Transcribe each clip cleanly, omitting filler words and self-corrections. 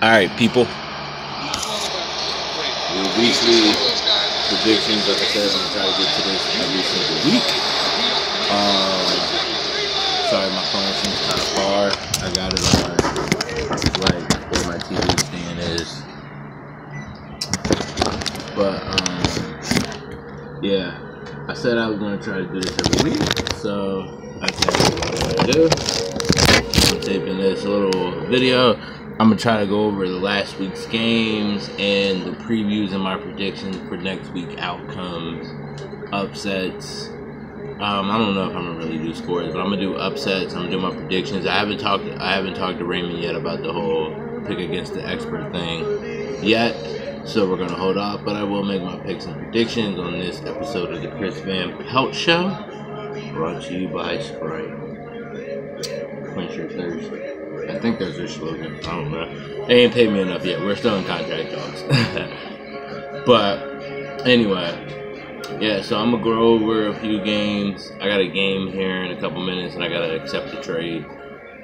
Alright, people. Your weekly predictions, like I said, I'm going to try to get to this every single week. Sorry, my phone seems kind of far. I got it on, like, where my TV stand is. But, yeah. I said I was going to try to do this every week, so that's exactly what I'm going to do. I'm taping this little video. I'm going to try to go over the last week's games and the previews and my predictions for next week outcomes, upsets. I don't know if I'm going to really do scores, but I'm going to do upsets. I'm going to do my predictions. I haven't talked to Raymond yet about the whole pick against the expert thing yet, so we're going to hold off, but I will make my picks and predictions on this episode of the Chris Van Pelt Show, brought to you by Sprite. Quench your thirst. I think that's their slogan. I don't know. They ain't paid me enough yet. We're still in contract talks. But anyway, yeah, so I'm going to go over a few games. I got a game here in a couple minutes, and I got to accept the trade.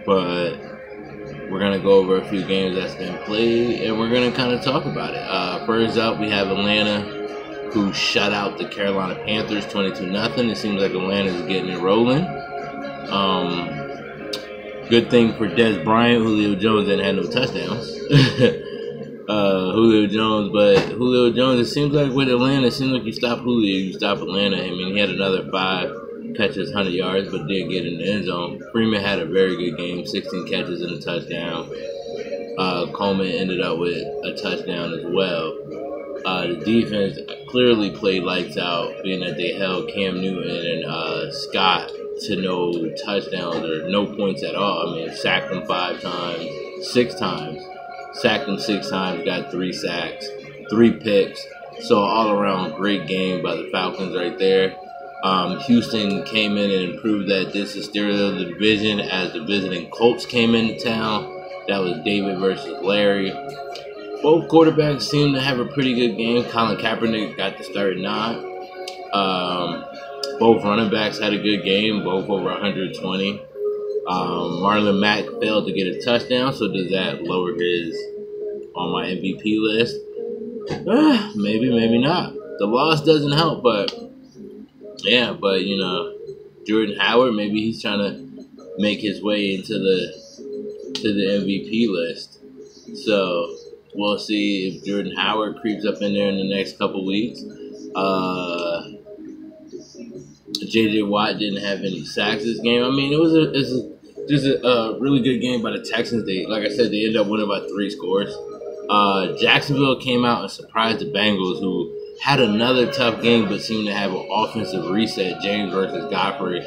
But we're going to go over a few games that's been played, and we're going to kind of talk about it. First up, we have Atlanta, who shut out the Carolina Panthers 22-0. It seems like Atlanta's getting it rolling. Good thing for Des Bryant. Julio Jones didn't have no touchdowns. Julio Jones, it seems like with Atlanta, it seems like you stop Julio, you stop Atlanta. I mean, he had another 5 catches, 100 yards, but didn't get in the end zone. Freeman had a very good game, 16 catches and a touchdown. Coleman ended up with a touchdown as well. The defense clearly played lights out, being that they held Cam Newton and Scott to no touchdowns or no points at all. I mean, sacked them 6 times. Sacked them 6 times, got 3 sacks, 3 picks. So all around great game by the Falcons right there. Houston came in and proved that this is still the division as the visiting Colts came into town. That was David versus Larry. Both quarterbacks seemed to have a pretty good game. Colin Kaepernick got the start 9. Both running backs had a good game, both over 120. Marlon Mack failed to get a touchdown, so does that lower his on my MVP list? Maybe, maybe not. The loss doesn't help, but yeah, but you know, Jordan Howard, maybe he's trying to make his way into the MVP list. So we'll see if Jordan Howard creeps up in there in the next couple weeks. J.J. Watt didn't have any sacks this game. I mean, it was just a really good game by the Texans. Like I said, they ended up winning by 3 scores. Jacksonville came out and surprised the Bengals, who had another tough game but seemed to have an offensive reset, James versus Godfrey.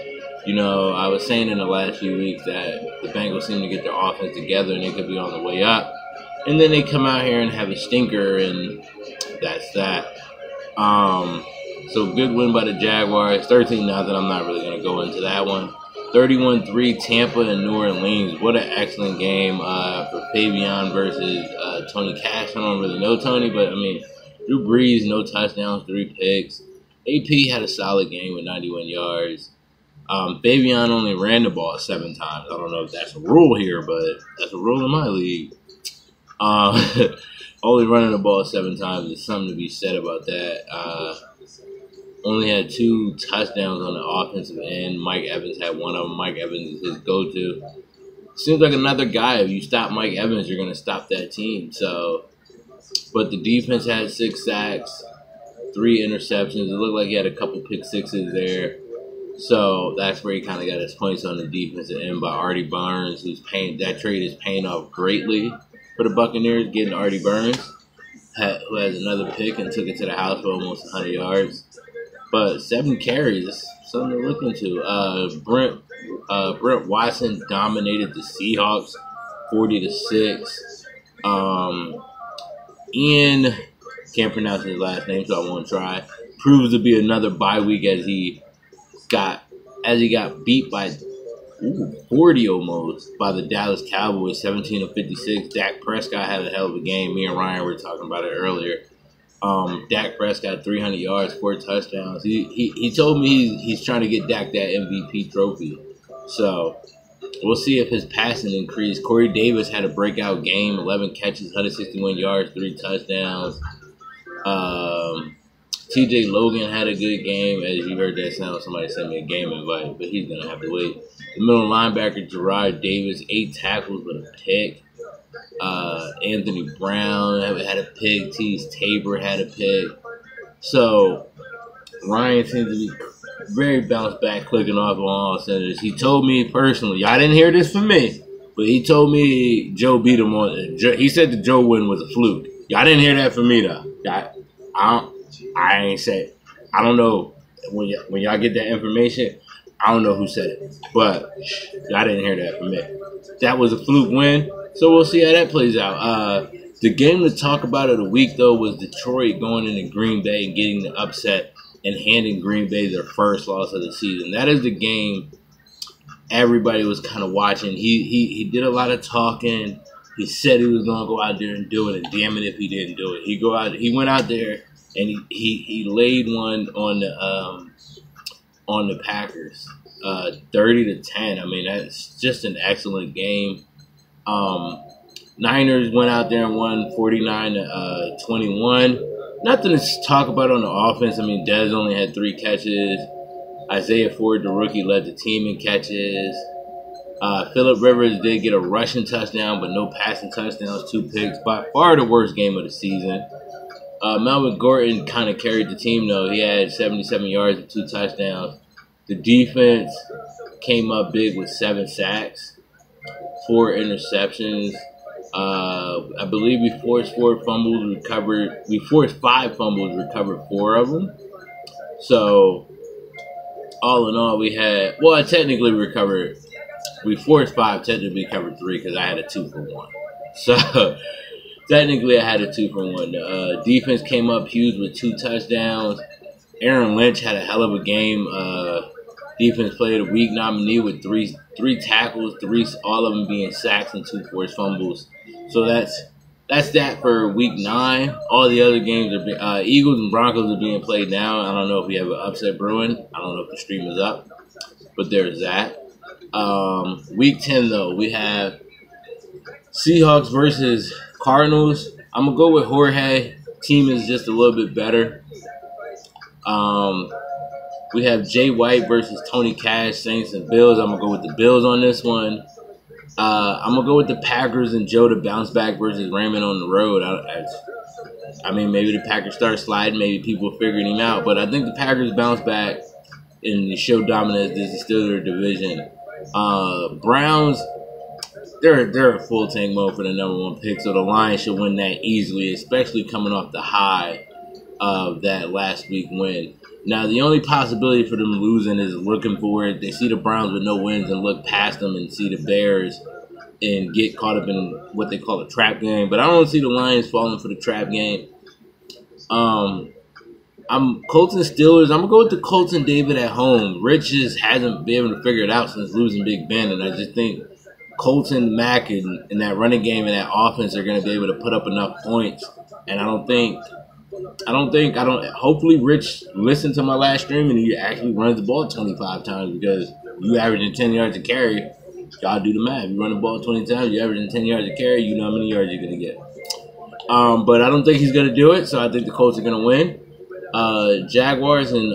You know, I was saying in the last few weeks that the Bengals seem to get their offense together and they could be on the way up. And then they come out here and have a stinker, and that's that. So good win by the Jaguars, 13-0. I'm not really going to go into that one. 31-3 Tampa and New Orleans. What an excellent game for Fabian versus Tony Cash. I don't really know Tony, but I mean, Drew Brees, no touchdowns, 3 picks. AP had a solid game with 91 yards. Fabian only ran the ball 7 times. I don't know if that's a rule here, but that's a rule in my league. Only running the ball 7 times is something to be said about that. Only had 2 touchdowns on the offensive end. Mike Evans had one of them. Mike Evans is his go-to. Seems like another guy. If you stop Mike Evans, you're going to stop that team. So, but the defense had 6 sacks, 3 interceptions. It looked like he had a couple pick sixes there. So that's where he kind of got his points on the defensive end by Artie Burns, that trade is paying off greatly for the Buccaneers, getting Artie Burns, who has another pick and took it to the house for almost 100 yards. But 7 carries, that's something to look into. Brent Watson dominated the Seahawks 40-6. Ian, can't pronounce his last name, so I won't try. Proves to be another bye week as he got beat by 40 almost by the Dallas Cowboys, 17-56. Dak Prescott had a hell of a game. Me and Ryan were talking about it earlier. Dak Prescott, 300 yards, 4 touchdowns. He told me he's trying to get Dak that MVP trophy. So We'll see if his passing increased. Corey Davis had a breakout game, 11 catches, 161 yards, 3 touchdowns. TJ Logan had a good game. As you heard that sound, somebody sent me a game invite, but he's going to have to wait. The middle linebacker, Gerard Davis, 8 tackles with a pick. Anthony Brown had a pick. Tease Tabor had a pick. So Ryan seems to be very bounced back, clicking off on all centers. He told me personally, y'all didn't hear this from me, but he told me Joe beat him on. He said the Joe win was a fluke. Y'all didn't hear that from me though. I ain't said. I don't know when y'all get that information. I don't know who said it, but y'all didn't hear that from me. That was a fluke win, so we'll see how that plays out. The game to talk about of the week though was Detroit going into Green Bay and getting the upset and handing Green Bay their first loss of the season. That is the game everybody was kind of watching. He did a lot of talking. He said he was going to go out there and do it, and damn it if he didn't do it. He went out there and he laid one on the Packers, 30-10. I mean, that's just an excellent game. Niners went out there and won 49-21. Nothing to talk about on the offense. I mean, Dez only had 3 catches. Isaiah Ford, the rookie, led the team in catches. Phillip Rivers did get a rushing touchdown, but no passing touchdowns, 2 picks. By far the worst game of the season. Melvin Gordon kind of carried the team, though. He had 77 yards and 2 touchdowns. The defense came up big with 7 sacks, 4 interceptions. I believe we forced 5 fumbles, recovered 4 of them. So, all in all, we forced 5, technically recovered 3 because I had a 2-for-1. So, technically I had a 2-for-1. Defense came up huge with 2 touchdowns. Aaron Lynch had a hell of a game. Defense played a week nominee with 3 tackles, all of them being sacks and 2 forced fumbles. So that's that for week 9. All the other games are Eagles and Broncos are being played now. I don't know if we have an upset brewing. I don't know if the stream is up, but there's that. Week 10 though, we have Seahawks versus Cardinals. I'm gonna go with Jorge. Team is just a little bit better. We have Jay White versus Tony Cash, Saints and Bills. I'm going to go with the Bills on this one. I'm going to go with the Packers and Joe to bounce back versus Raymond on the road. I mean, maybe the Packers start sliding. Maybe people figuring him out. But I think the Packers bounce back and show dominance. This is still their division. Browns, they're a full tank mode for the #1 pick. So the Lions should win that easily, especially coming off the high of that last week win. Now, the only possibility for them losing is looking for it. They see the Browns with no wins and look past them and see the Bears and get caught up in what they call a trap game. But I don't see the Lions falling for the trap game. I'm Colts and Steelers. I'm going to go with the Colts and David at home. Rich just hasn't been able to figure it out since losing Big Ben. And I just think Colts and Mack and that running game and that offense are going to be able to put up enough points. And hopefully Rich listened to my last stream and he actually runs the ball 25 times because you averaging 10 yards a carry. Y'all do the math. You run the ball 20 times, you averaging 10 yards a carry, you know how many yards you're going to get. But I don't think he's going to do it, so I think the Colts are going to win. Jaguars and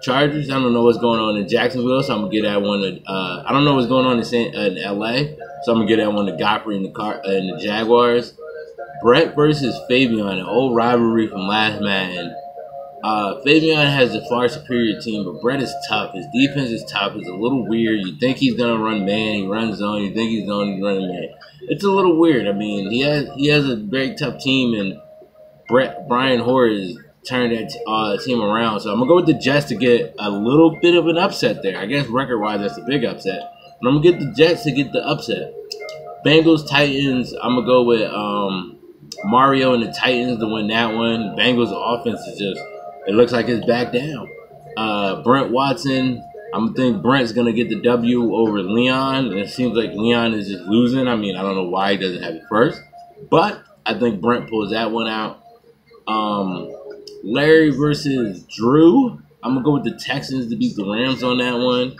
Chargers, I don't know what's going on in Jacksonville, so I'm going to get that one. I don't know what's going on in L.A., so I'm going to get that one to Godfrey and the Jaguars. Brett versus Fabian, an old rivalry from last Madden. Fabian has a far superior team, but Brett is tough. His defense is tough. It's a little weird. You think he's going to run man, he runs zone. You think he's going to run man. It's a little weird. I mean, he has a very tough team, and Brian Hoare has turned that team around. So I'm going to go with the Jets to get a little bit of an upset there. I guess record-wise, that's a big upset. But I'm going to get the Jets to get the upset. Bengals, Titans, I'm going to go with Mario and the Titans to win that one. Bengals offense is just, it looks like it's back down. Brent Watson, I'm think Brent's going to get the W over Leon. And it seems like Leon is just losing. I mean, I don't know why he doesn't have it first. But I think Brent pulls that one out. Larry versus Drew. I'm going to go with the Texans to beat the Rams on that one.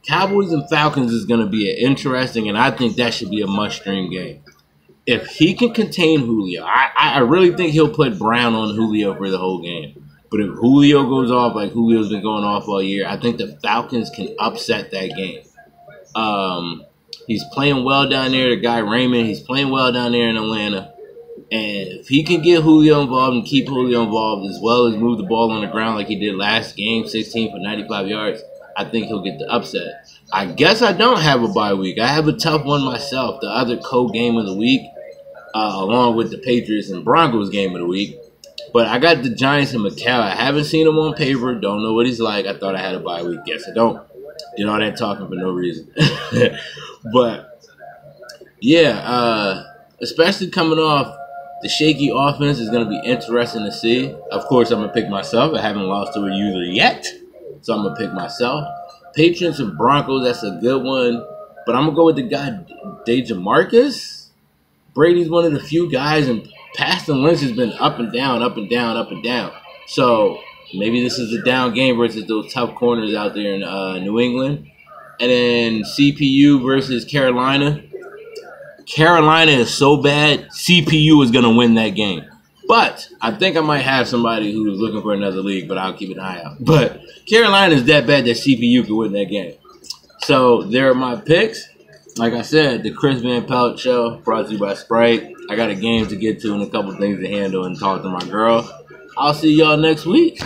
Cowboys and Falcons is going to be an interesting, and I think that should be a must-stream game. If he can contain Julio, I really think he'll put Brown on Julio for the whole game. But if Julio goes off like Julio's been going off all year, I think the Falcons can upset that game. He's playing well down there, the guy Raymond. He's playing well down there in Atlanta. And if he can get Julio involved and keep Julio involved as well as move the ball on the ground like he did last game, 16 for 95 yards, I think he'll get the upset. I guess I don't have a bye week. I have a tough one myself, the other co-game of the week, along with the Patriots and Broncos game of the week. But I got the Giants and McCall. I haven't seen him on paper. Don't know what he's like. I thought I had a bye week. Guess I don't. Did all that talking for no reason. But, yeah, especially coming off the shaky offense is going to be interesting to see. Of course, I'm going to pick myself. I haven't lost to a user yet, so I'm going to pick myself. Patriots and Broncos, that's a good one. But I'm going to go with the guy, DeJamarcus. Brady's one of the few guys, and Paston Lynch has been up and down, up and down, up and down. So maybe this is a down game versus those tough corners out there in New England. And then CPU versus Carolina. Carolina is so bad, CPU is going to win that game. But I think I might have somebody who's looking for another league, but I'll keep an eye out. But Carolina is that bad that CPU can win that game. So there are my picks. Like I said, the Chris Van Pelt Show, brought to you by Sprite. I got a game to get to and a couple things to handle and talk to my girl. I'll see y'all next week.